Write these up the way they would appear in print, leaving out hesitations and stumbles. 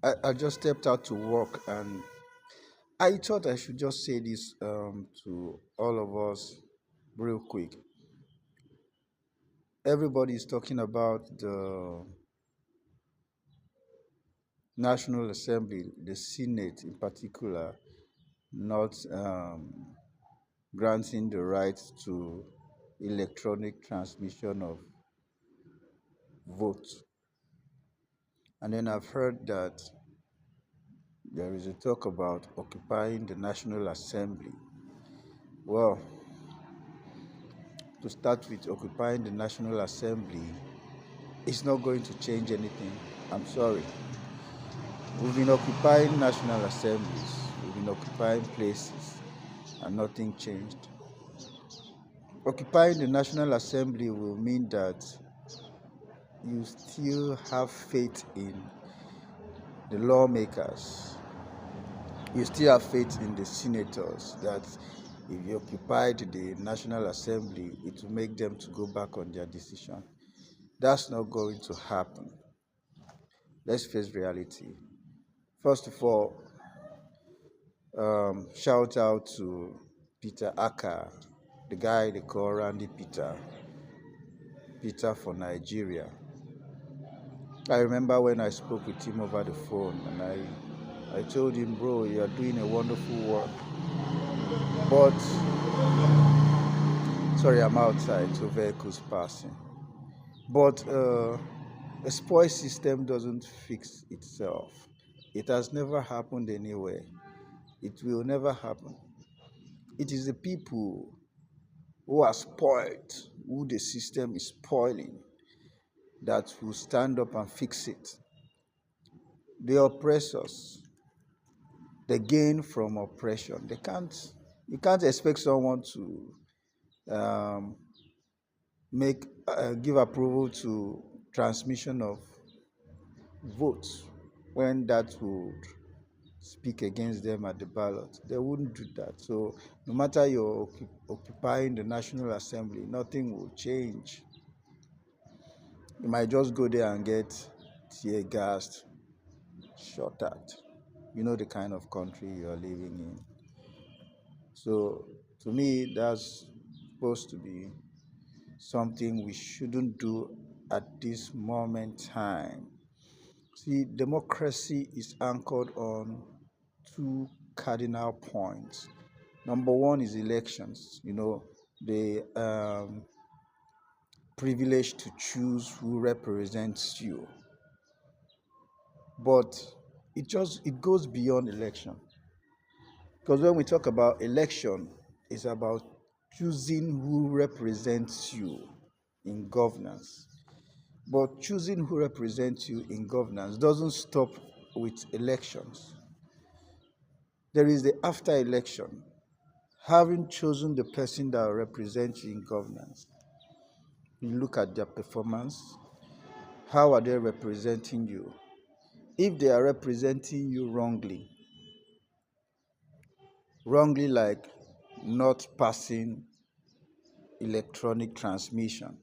I just stepped out to work and I thought I should just say this to all of us real quick. Everybody is talking about the National Assembly, the Senate in particular, not granting the right to electronic transmission of votes. And then I've heard that there is a talk about occupying the National Assembly. Well, to start with, occupying the National Assembly is not going to change anything. I'm sorry. We've been occupying national assemblies, we've been occupying places, and nothing changed. Occupying the National Assembly will mean that you still have faith in the lawmakers. You still have faith in the senators that if you occupied the National Assembly, it will make them to go back on their decision. That's not going to happen. Let's face reality. First of all, shout out to Peter Aka, the guy they call Randy Peter for Nigeria. I remember when I spoke with him over the phone and I told him, bro, you are doing a wonderful work. But, sorry, I'm outside, so vehicles passing. But a spoil system doesn't fix itself. It has never happened anywhere. It will never happen. It is the people who are spoiled, who the system is spoiling, that will stand up and fix it. The oppressors, they gain from oppression. You can't expect someone to um, give approval to transmission of votes when that would speak against them at the ballot. They wouldn't do that. So no matter you're occupying the National Assembly, nothing will change. You might just go there and get tear gassed, shot at. You know the kind of country you are living in. So to me, that's supposed to be something we shouldn't do at this moment in time. See, democracy is anchored on two cardinal points. Number one is elections. The privilege to choose who represents you. But it goes beyond election. Because when we talk about election, it's about choosing who represents you in governance. But choosing who represents you in governance doesn't stop with elections. There is the after election. Having chosen the person that represents you in governance, you look at their performance. How are they representing you? If they are representing you wrongly like not passing electronic transmission,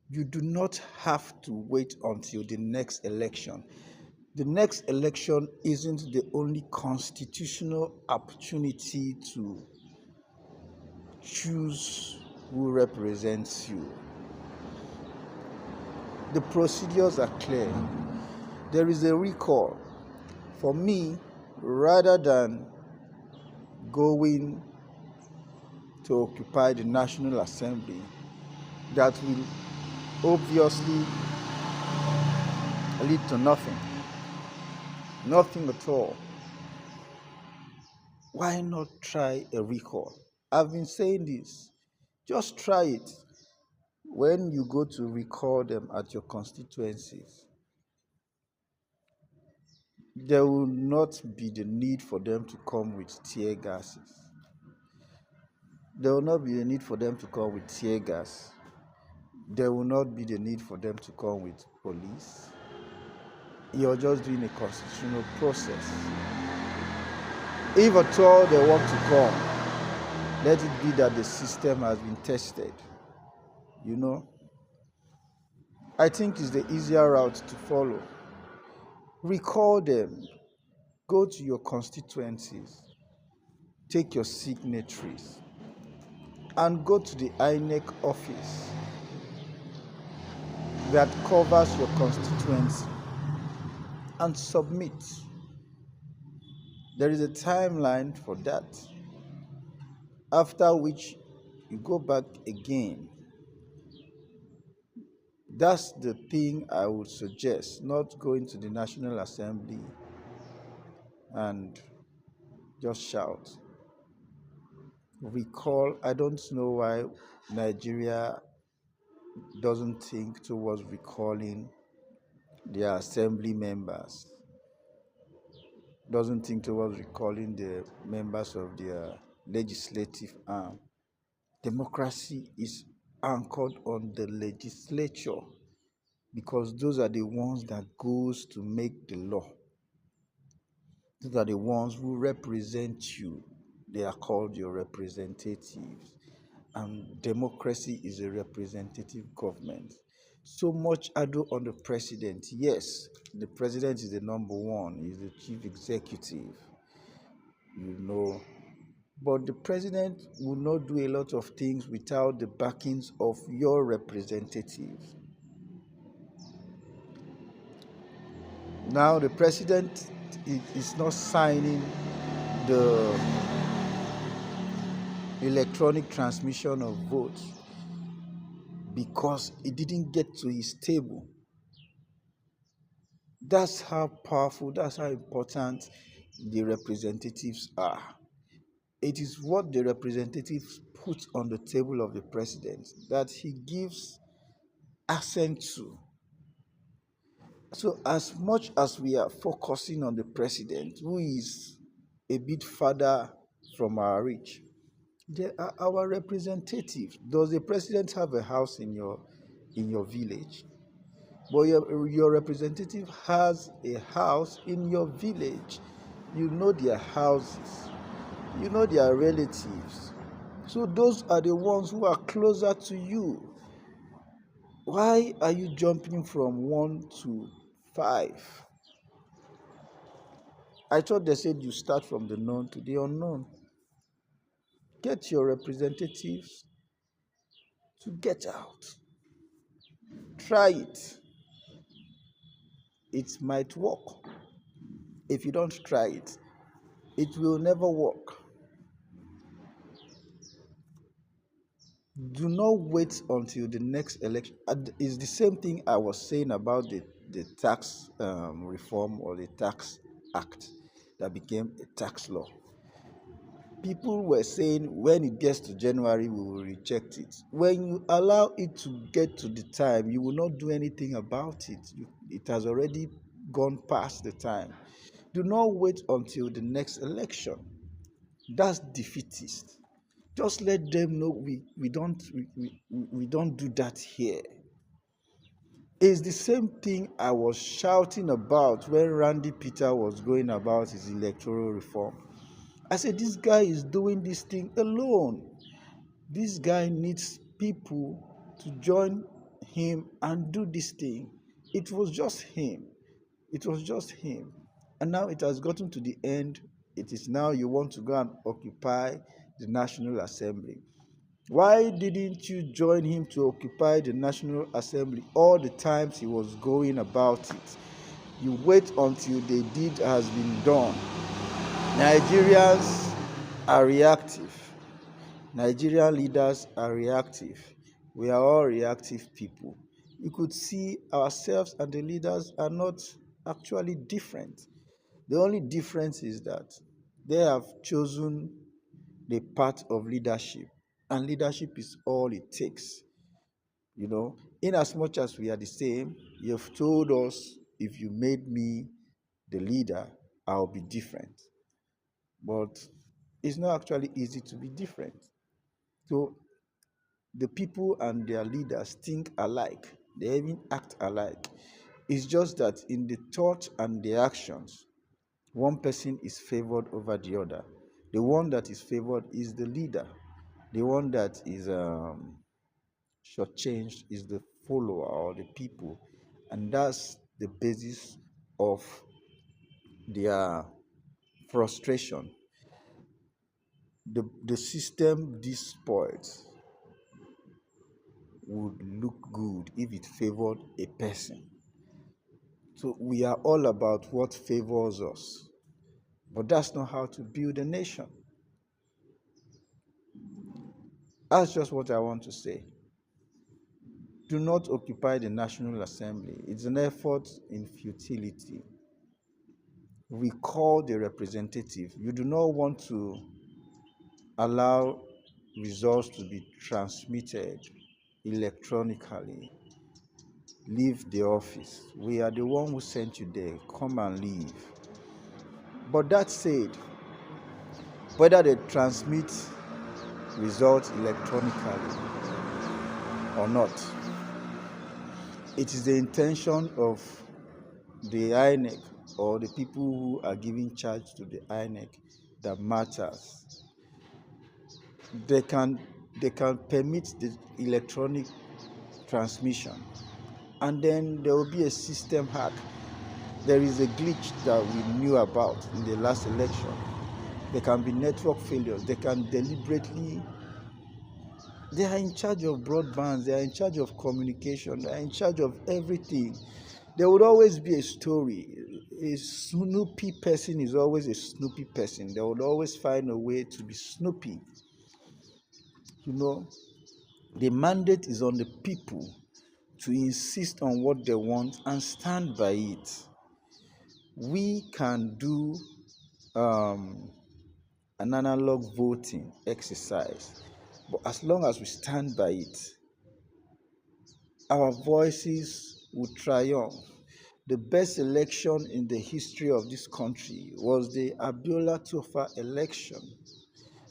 you do not have to wait until the next election. The next election isn't the only constitutional opportunity to choose who represents you. The procedures are clear. There is a recall. For me, rather than going to occupy the National Assembly, that will obviously lead to nothing at all. Why not try a recall? I've been saying this. Just try it. When you go to recall them at your constituencies, there will not be the need for them to come with tear gases. There will not be a need for them to come with tear gas. There will not be the need for them to come with police. You're just doing a constitutional process. If at all they want to come, let it be that the system has been tested. I think it's the easier route to follow. Recall them. Go to your constituencies, take your signatories, and go to the INEC office that covers your constituency and submit. There is a timeline for that, after which you go back again. That's the thing I would suggest, not going to the National Assembly and just shout. Recall, I don't know why Nigeria doesn't think towards recalling their assembly members, doesn't think towards recalling the members of their legislative arm. Democracy is anchored on the legislature because those are the ones that goes to make the law. Those are the ones who represent you. They are called your representatives. And democracy is a representative government. So much ado on the president. Yes, the president is the number one, he's the chief executive, you know. But the president will not do a lot of things without the backings of your representatives. Now, the president is not signing the electronic transmission of votes because it didn't get to his table. That's how powerful, that's how important the representatives are. It is what the representatives put on the table of the president that he gives assent to. So, as much as we are focusing on the president, who is a bit farther from our reach, they are our representatives. Does the president have a house in your village? But your representative has a house in your village. You know their houses, you know their relatives. So those are the ones who are closer to you. Why are you jumping from 1 to 5? I thought they said you start from the known to the unknown. Get your representatives to get out. Try it. It might work. If you don't try it, it will never work. Do not wait until the next election. It's the same thing I was saying about the tax reform or the tax act that became a tax law. People were saying when it gets to January, we will reject it. When you allow it to get to the time, you will not do anything about it. It has already gone past the time. Do not wait until the next election. That's defeatist. Just let them know we don't do that here. It's the same thing I was shouting about when Randy Peter was going about his electoral reform. I said, this guy is doing this thing alone. This guy needs people to join him and do this thing. It was just him. It was just him. And now it has gotten to the end. It is now you want to go and occupy the National Assembly. Why didn't you join him to occupy the National Assembly all the times he was going about it? You wait until the deed has been done. Nigerians are reactive. Nigerian leaders are reactive. We are all reactive people. You could see ourselves and the leaders are not actually different. The only difference is that they have chosen the path of leadership, and leadership is all it takes. In as much as we are the same, you've told us if you made me the leader, I'll be different. But it's not actually easy to be different. So the people and their leaders think alike, they even act alike. It's just that in the thought and the actions, one person is favored over the other. The one that is favored is the leader. The one that is shortchanged is the follower or the people. And that's the basis of their frustration. The system this spoils would look good if it favored a person. So we are all about what favors us, but that's not how to build a nation. That's just what I want to say. Do not occupy the National Assembly. It's an effort in futility. Recall the representative. You do not want to allow results to be transmitted electronically. Leave the office. We are the one who sent you there. Come and leave. But that said, whether they transmit results electronically or not, it is the intention of the INEC or the people who are giving charge to the INEC that matters. They can permit the electronic transmission, and then there will be a system hack. There is a glitch that we knew about in the last election. There can be network failures. They can deliberately. They are in charge of broadband. They are in charge of communication. They are in charge of everything. There would always be a story. A snoopy person is always a snoopy person. They would always find a way to be snoopy. The mandate is on the people to insist on what they want and stand by it. We can do an analog voting exercise, but as long as we stand by it, our voices will triumph. The best election in the history of this country was the Abiola Tofa election.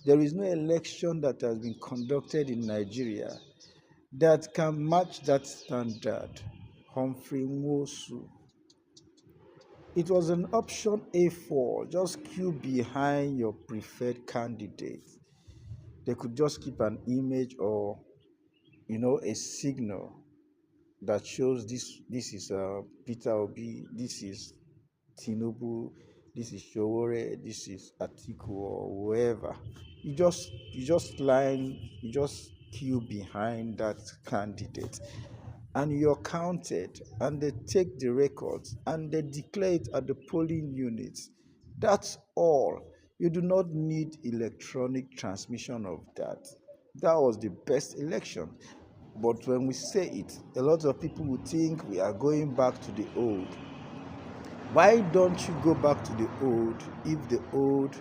There is no election that has been conducted in Nigeria that can match that standard. Humphrey Nwosu. It was an option A4, just queue behind your preferred candidate. They could just keep an image or, a signal that shows this is Peter Obi, this is Tinubu, this is Showore, this is Atiku or whoever. You just queue behind that candidate, and you're counted, and they take the records and they declare it at the polling units. That's all. You do not need electronic transmission of that. That was the best election. But when we say it, a lot of people will think we are going back to the old. Why don't you go back to the old if the old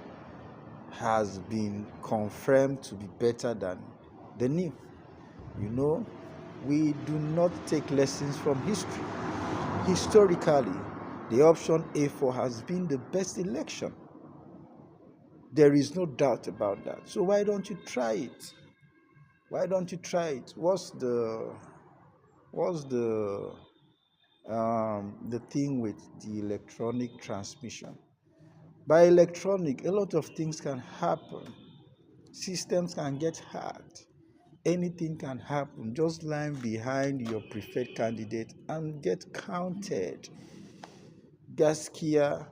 has been confirmed to be better than the new? We do not take lessons from history. Historically, the option A4 has been the best election. There is no doubt about that. So why don't you try it? Why don't you try it? What's the thing with the electronic transmission? By electronic, a lot of things can happen. Systems can get hacked. Anything can happen. Just line behind your preferred candidate and get counted. Gaskiya,